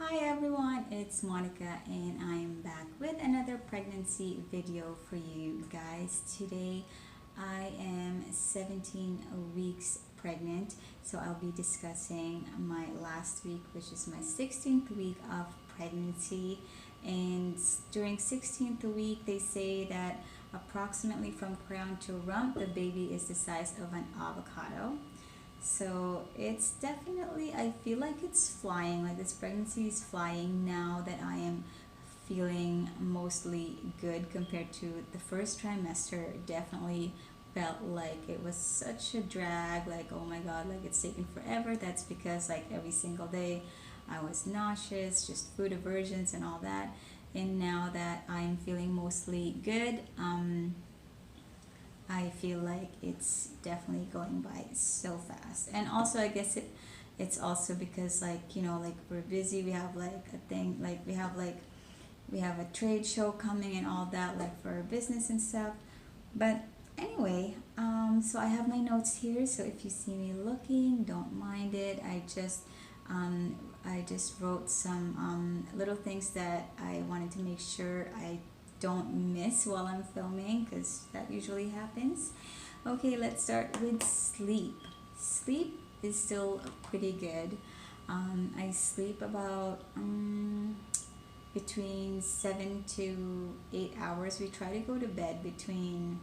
Hi everyone, it's Monica and I am back with another pregnancy video for you guys. Today I am 17 weeks pregnant, so I'll be discussing my last week, which is my 16th week of pregnancy. And during 16th week, they say that approximately from crown to rump, the baby is the size of an avocado. So it's definitely, I feel like it's flying, like this pregnancy is flying now that I am feeling mostly good compared to the first trimester. Definitely felt like it was such a drag, like, oh my god, like it's taken forever. That's because, like, every single day I was nauseous, just food aversions and all that. And now that I'm feeling mostly good, I feel like it's definitely going by so fast. And also, I guess it's also because, like, like we're busy. We have like a thing, like we have a trade show coming and all that, like for our business and stuff. But anyway, so I have my notes here. So if you see me looking, don't mind it. I just wrote some little things that I wanted to make sure I don't miss while I'm filming, because that usually happens. Okay, let's start with sleep. Sleep is still pretty good. I sleep about between 7 to 8 hours. We try to go to bed between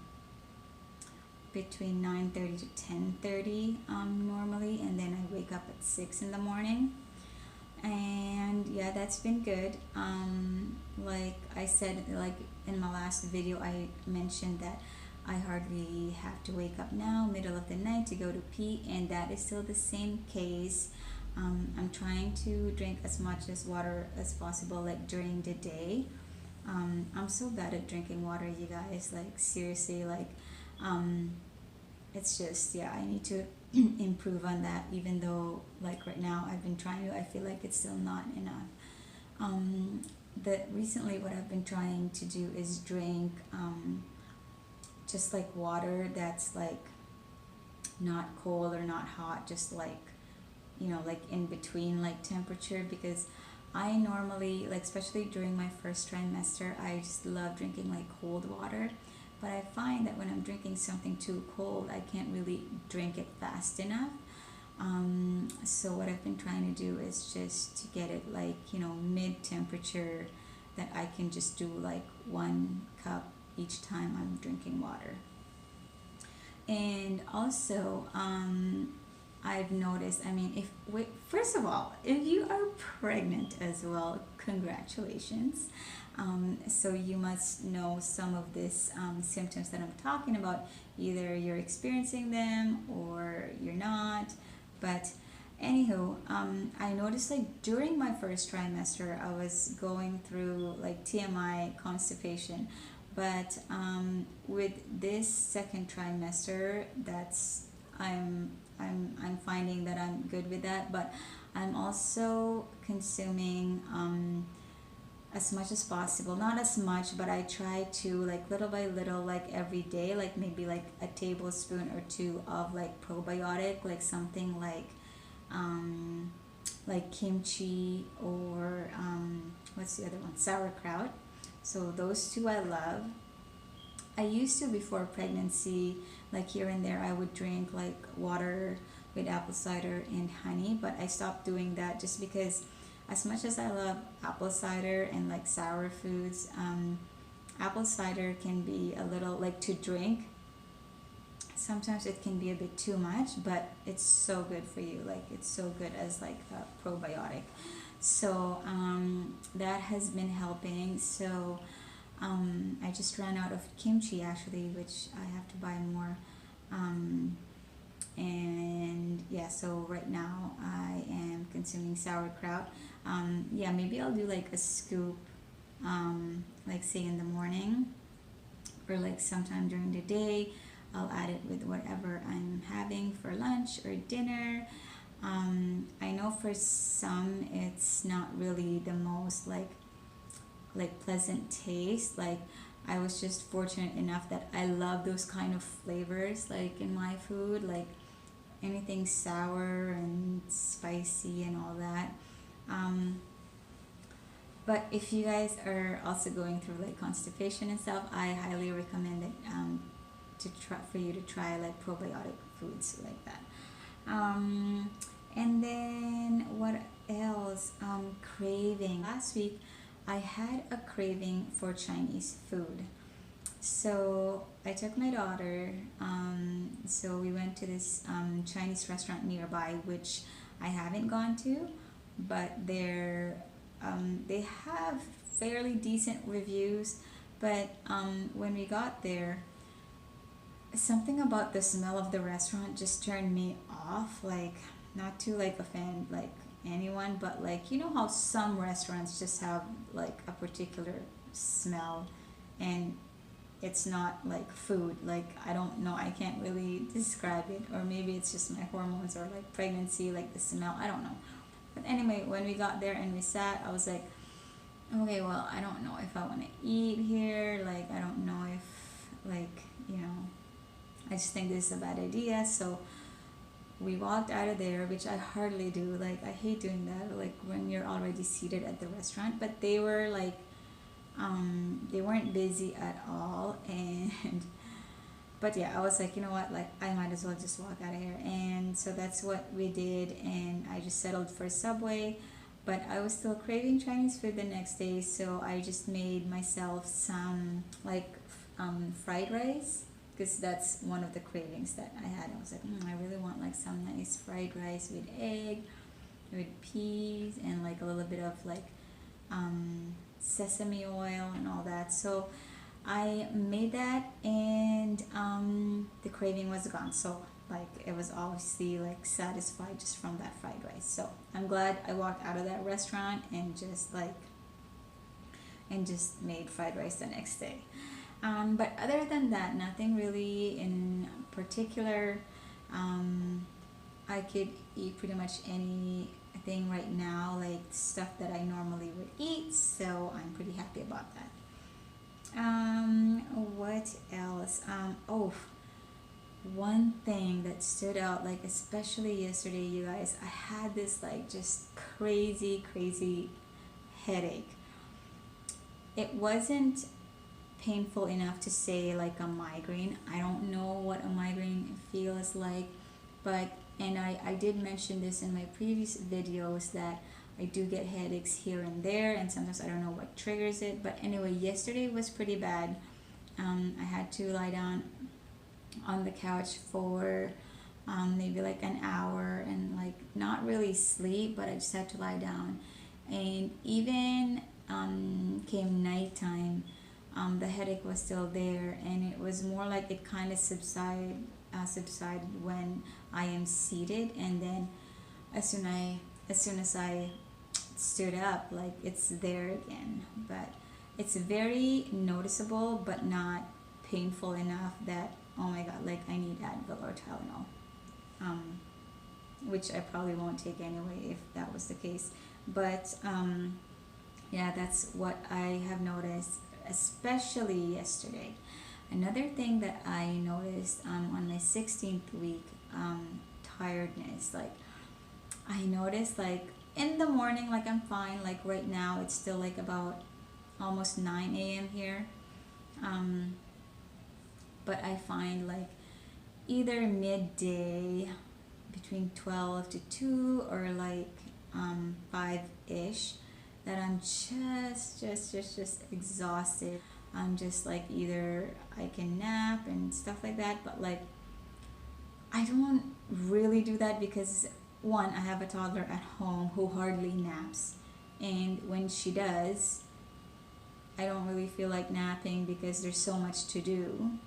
9:30 to 10:30 normally, and then I wake up at 6 in the morning. And yeah, that's been good. Like I said, like in my last video, I mentioned that I hardly have to wake up now middle of the night to go to pee, and that is still the same case. I'm trying to drink as much as water as possible, like during the day. I'm so bad at drinking water, you guys, like seriously, like um, it's just, yeah, I need to improve on that, even though like right now I've been trying to, I feel like it's still not enough. That recently what I've been trying to do is drink just like water that's like not cold or not hot, just like, like in between like temperature, because I normally, like especially during my first trimester, I just love drinking like cold water. But I find that when I'm drinking something too cold, I can't really drink it fast enough. So what I've been trying to do is just to get it like, mid temperature, that I can just do like 1 cup each time I'm drinking water. And also, I've noticed, I mean, first of all, if you are pregnant as well, congratulations. So you must know some of these symptoms that I'm talking about. Either you're experiencing them or you're not. But anywho, I noticed like during my first trimester, I was going through like TMI, constipation. But with this second trimester, that's I'm finding that I'm good with that. But I'm also consuming as much as possible, not as much, but I try to, like, little by little, like every day, like maybe like a tablespoon or two of like probiotic, like something like kimchi, or what's the other one, sauerkraut. So those two I love. I used to, before pregnancy, like here and there, I would drink like water with apple cider and honey, but I stopped doing that just because, as much as I love apple cider and like sour foods, apple cider can be a little, like, to drink. Sometimes it can be a bit too much, but it's so good for you. Like, it's so good as like a probiotic. So that has been helping. So I just ran out of kimchi actually, which I have to buy more. Um, and yeah, so right now I am consuming sauerkraut. Yeah, maybe I'll do like a scoop, like say in the morning, or like sometime during the day. I'll add it with whatever I'm having for lunch or dinner. I know for some it's not really the most like pleasant taste. Like, I was just fortunate enough that I love those kind of flavors like in my food, like anything sour and spicy and all that. Um, But if you guys are also going through like constipation and stuff, I highly recommend it, to try for you to try like probiotic foods like that. um, and then what else? Craving. Last week I had a craving for Chinese food. So I took my daughter. So we went to this Chinese restaurant nearby, which I haven't gone to, but they have fairly decent reviews. But when we got there, something about the smell of the restaurant just turned me off. Like, not to like offend like anyone, but like, you know how some restaurants just have like a particular smell, and it's not like food. Like, I don't know, I can't really describe it, or maybe it's just my hormones or like pregnancy, like the smell, I don't know. But anyway, when we got there and we sat, I was like, okay, well, I don't know if I want to eat here. Like, I don't know if, like, you know, I just think this is a bad idea. So we walked out of there, which I hardly do. Like, I hate doing that, like when you're already seated at the restaurant. But they were like, they weren't busy at all. And but yeah, I was like, you know what, like I might as well just walk out of here. And so that's what we did, and I just settled for Subway. But I was still craving Chinese food the next day, so I just made myself some like fried rice, because that's one of the cravings that I had. I was like, I really want like some nice fried rice with egg, with peas, and like a little bit of like sesame oil and all that. So I made that, and the craving was gone. So like it was obviously like satisfied just from that fried rice. So I'm glad I walked out of that restaurant and just made fried rice the next day. But other than that, nothing really in particular. I could eat pretty much anything right now, like stuff that I normally would eat. So I'm pretty happy about that. What else? Oh, one thing that stood out, like especially yesterday, you guys, I had this like just crazy headache. It wasn't painful enough to say like a migraine. I don't know what a migraine feels like, but and I did mention this in my previous videos that I do get headaches here and there, and sometimes I don't know what triggers it. But anyway, yesterday was pretty bad. I had to lie down on the couch for maybe like an hour and like not really sleep, but I just had to lie down. And even came nighttime, the headache was still there, and it was more like it kind of subsided when I am seated, and then as soon as I stood up, like it's there again. But it's very noticeable, but not painful enough that, oh my god, like I need Advil or Tylenol, which I probably won't take anyway if that was the case. But yeah, that's what I have noticed, especially yesterday. Another thing that I noticed on my 16th week, tiredness, like I noticed like in the morning, like I'm fine. Like right now, it's still like about almost 9 a.m. here. But I find like either midday between 12 to 2 or like 5-ish that I'm just exhausted. I'm just like either I can nap and stuff like that, but like I don't really do that because one, I have a toddler at home who hardly naps, and when she does, I don't really feel like napping because there's so much to do.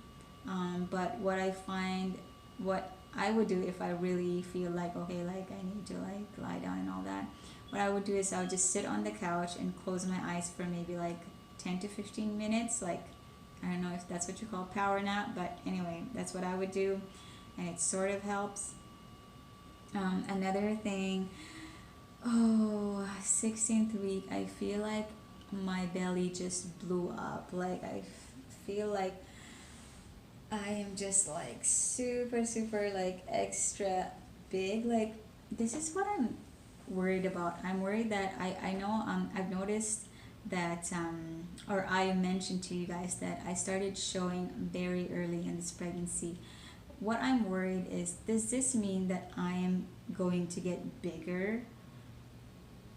But what I would do if I really feel like, okay, like I need to like lie down and all that, what I would do is I would just sit on the couch and close my eyes for maybe like 10 to 15 minutes. Like, I don't know if that's what you call power nap, but anyway, that's what I would do, and it sort of helps. Another thing, 16th week, I feel like my belly just blew up. Like I feel like I am just like super like extra big. Like this is what I'm worried about. I'm worried that I know I've noticed that or I mentioned to you guys that I started showing very early in this pregnancy. What I'm worried is, does this mean that I am going to get bigger,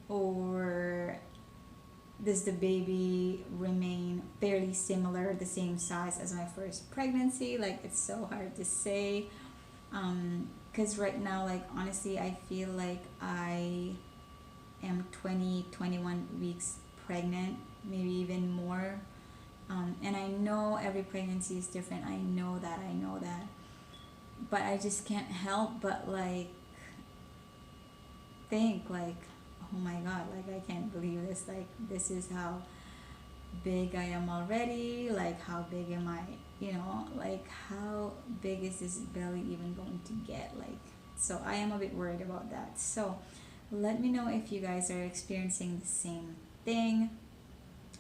or does the baby remain fairly similar, the same size as my first pregnancy? Like, it's so hard to say. Because right now, like, honestly, I feel like I am 20, 21 weeks pregnant, maybe even more. And I know every pregnancy is different. I know that. I know that. But I just can't help but, like, think, like, oh my God, like, I can't believe this. Like, this is how big I am already. Like, how big am I? You know, like, how big is this belly even going to get? Like, so I am a bit worried about that. So let me know if you guys are experiencing the same thing.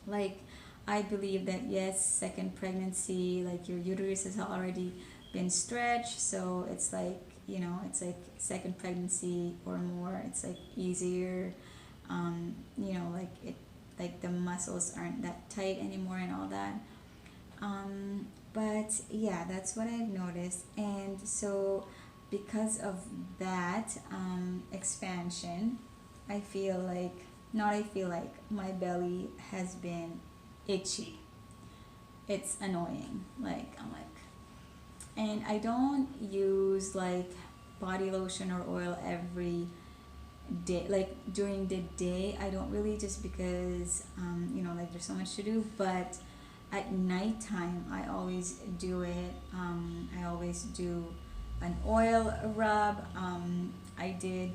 Like, I believe that yes, second pregnancy, like, your uterus has already been stretched, so it's like, you know, it's like second pregnancy or more, it's like easier. You know, like, it, like, the muscles aren't that tight anymore and all that. But yeah, that's what I've noticed. And so because of that expansion, I feel like, not I feel like, my belly has been itchy. It's annoying. Like, I'm like, and I don't use like body lotion or oil every day, like during the day. I don't really, just because you know, like, there's so much to do. But at nighttime I always do it. I always do an oil rub. I did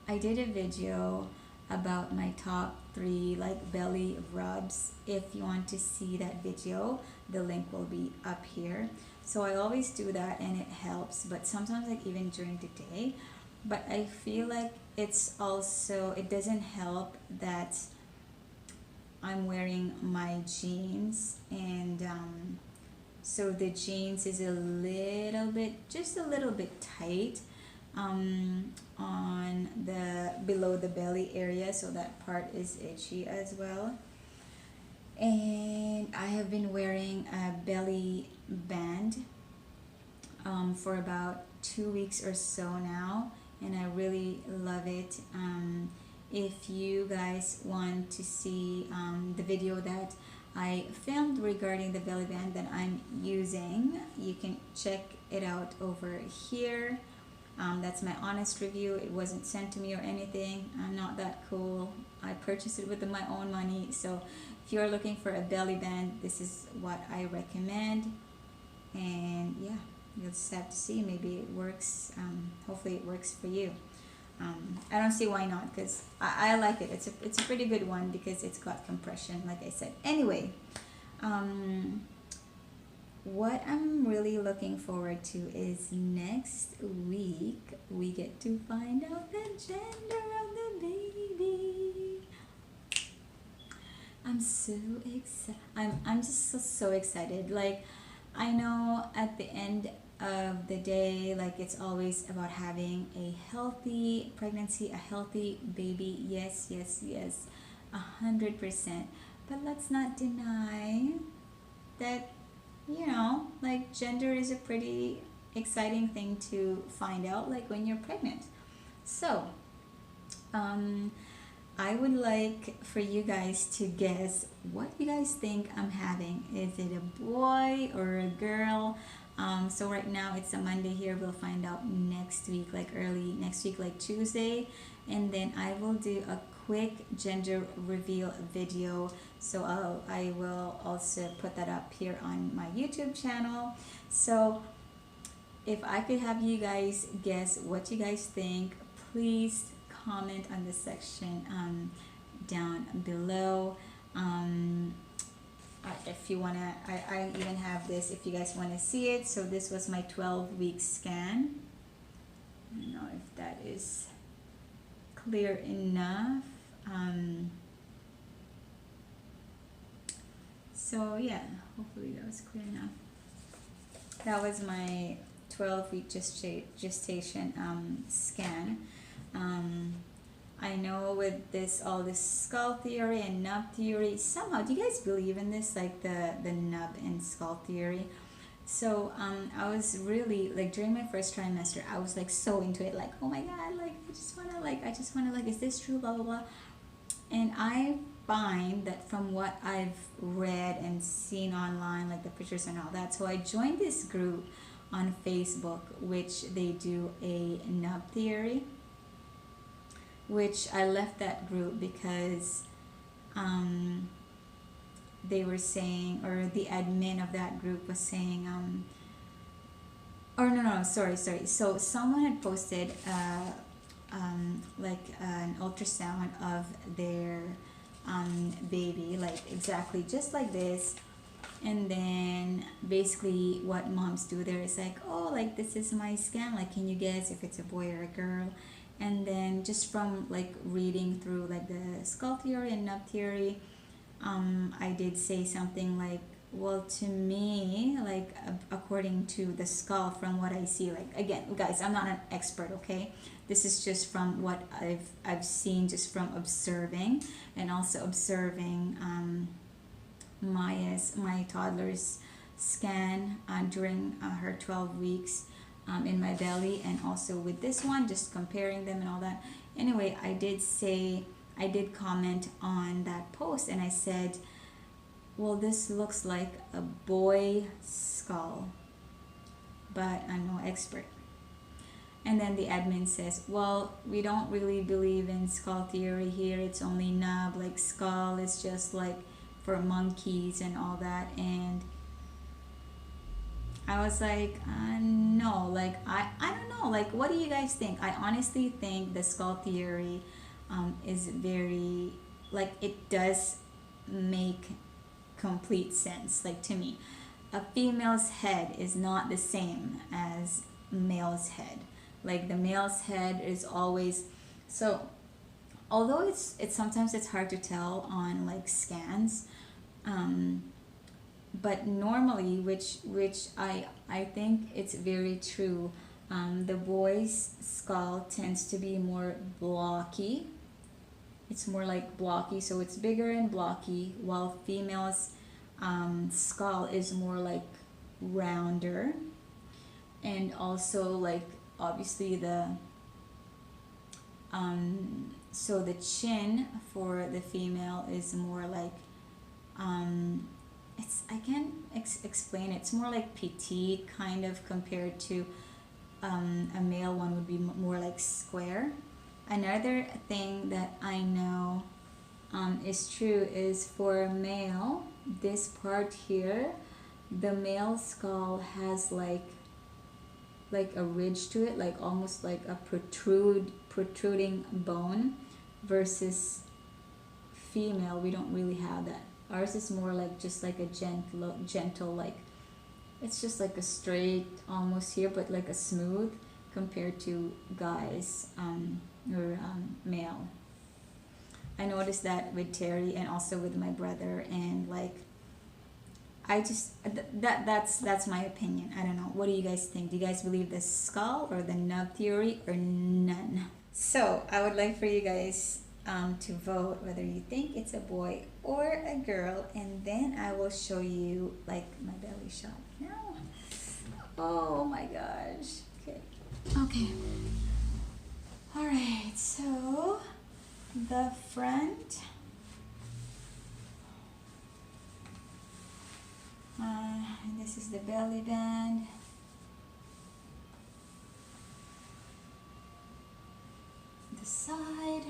I did a video about my top 3 like belly rubs. If you want to see that video, the link will be up here. So I always do that and it helps, but sometimes, like, even during the day. But I feel like it's also, it doesn't help that I'm wearing my jeans, and so the jeans is a little bit, just a little bit tight on the below the belly area, so that part is itchy as well. And I have been wearing a belly band for about 2 weeks or so now, and I really love it. If you guys want to see the video that I filmed regarding the belly band that I'm using, you can check it out over here. That's my honest review. It wasn't sent to me or anything. I'm not that cool. I purchased it with my own money. So if you're looking for a belly band, this is what I recommend. And yeah, you'll just have to see. Maybe it works. Hopefully it works for you. I don't see why not, because I like it. It's a pretty good one because it's got compression, like I said. Anyway, what I'm really looking forward to is next week we get to find out the gender of the baby. I'm so excited. I'm just so excited. Like, I know at the end of the day, like, it's always about having a healthy pregnancy, a healthy baby. Yes, yes, yes, 100%. But let's not deny that, you know, like, gender is a pretty exciting thing to find out, like, when you're pregnant. So I would like for you guys to guess what you guys think I'm having. Is it a boy or a girl? So right now it's a Monday here. We'll find out next week, like early next week, like Tuesday. And then I will do a quick gender reveal video. So I will also put that up here on my YouTube channel. So if I could have you guys guess what you guys think, please comment on the section down below. If you want to, I even have this if you guys want to see it. So this was my 12-week scan. I don't know if that is clear enough. So yeah, hopefully that was clear enough. That was my 12-week gestation scan. I know with this all this skull theory and nub theory, somehow, do you guys believe in this, like the nub and skull theory? So I was really like during my first trimester, I was like so into it, like, oh my god, like I just wanna like, is this true, blah blah blah. And I find that from what I've read and seen online, like the pictures and all that, so I joined this group on Facebook, which they do a nub theory, which I left that group because they were saying, or the admin of that group was saying, or no, sorry. So someone had posted like an ultrasound of their baby, like exactly just like this. And then basically what moms do there is like, oh, like this is my scan, like can you guess if it's a boy or a girl? And then just from like reading through like the skull theory and nub theory, I did say something like, well, to me, like according to the skull, from what I see, like again, guys, I'm not an expert, okay? This is just from what I've seen, just from observing, and also observing my toddler's scan during her 12 weeks in my belly, and also with this one, just comparing them and all that. Anyway, I did comment on that post, and I said, well, this looks like a boy skull, but I'm no expert. And then the admin says, well, we don't really believe in skull theory here, it's only nub, like skull is just like for monkeys and all that. And I was like, no, like I don't know, like what do you guys think? I honestly think the skull theory is very, like, it does make complete sense. Like to me, a female's head is not the same as male's head. Like the male's head is always, so although it's sometimes it's hard to tell on like scans, but normally, which I think it's very true, the boy's skull tends to be more blocky. It's more like blocky, so it's bigger and blocky, while female's skull is more like rounder. And also like obviously the so the chin for the female is more like it's, I can't explain it. It's more like petite kind of, compared to a male one would be more like square. Another thing that I know is true is for a male, this part here, the male skull has like a ridge to it, like almost like a protruding bone, versus female, we don't really have that. Ours is more like just like a gentle, like it's just like a straight almost here, but like a smooth, compared to guys or male. I noticed that with Terry and also with my brother, and like I just that's my opinion. I don't know. What do you guys think? Do you guys believe the skull or the nub theory, or none? So I would like for you guys to vote whether you think it's a boy or a girl, and then I will show you like my belly shot now. Oh my gosh. Okay. All right. So the front. This is the belly band. The side.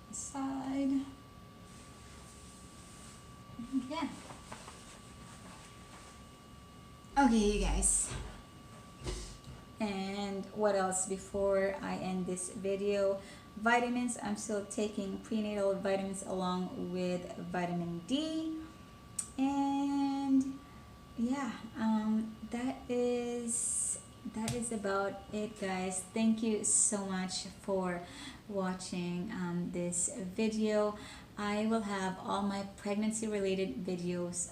The side. Yeah. Okay, you guys. And what else before I end this video? Vitamins. I'm still taking prenatal vitamins along with vitamin D. And yeah, that is about it, guys. Thank you so much for watching this video. I will have all my pregnancy related videos.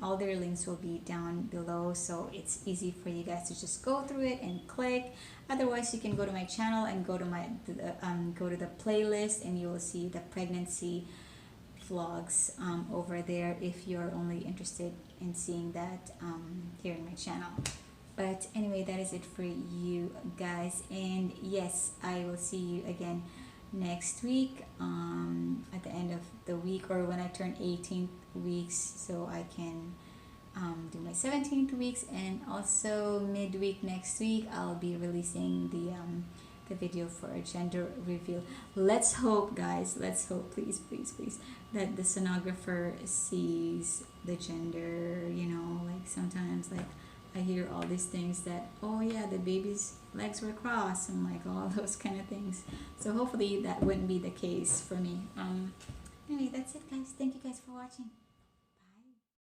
All their links will be down below, so it's easy for you guys to just go through it and click. Otherwise, you can go to my channel and go to the playlist, and you will see the pregnancy vlogs over there if you're only interested in seeing that here in my channel. But anyway, that is it for you guys, and yes, I will see you again next week at the end of the week, or when I turn 18 weeks, so I can do my 17th weeks. And also midweek next week I'll be releasing the video for a gender reveal. Let's hope, guys, let's hope, please please please, that the sonographer sees the gender. You know, like sometimes, like, I hear all these things that, oh yeah, the baby's legs were crossed, and like all those kind of things. So hopefully that wouldn't be the case for me. Anyway, that's it, guys. Thank you guys for watching.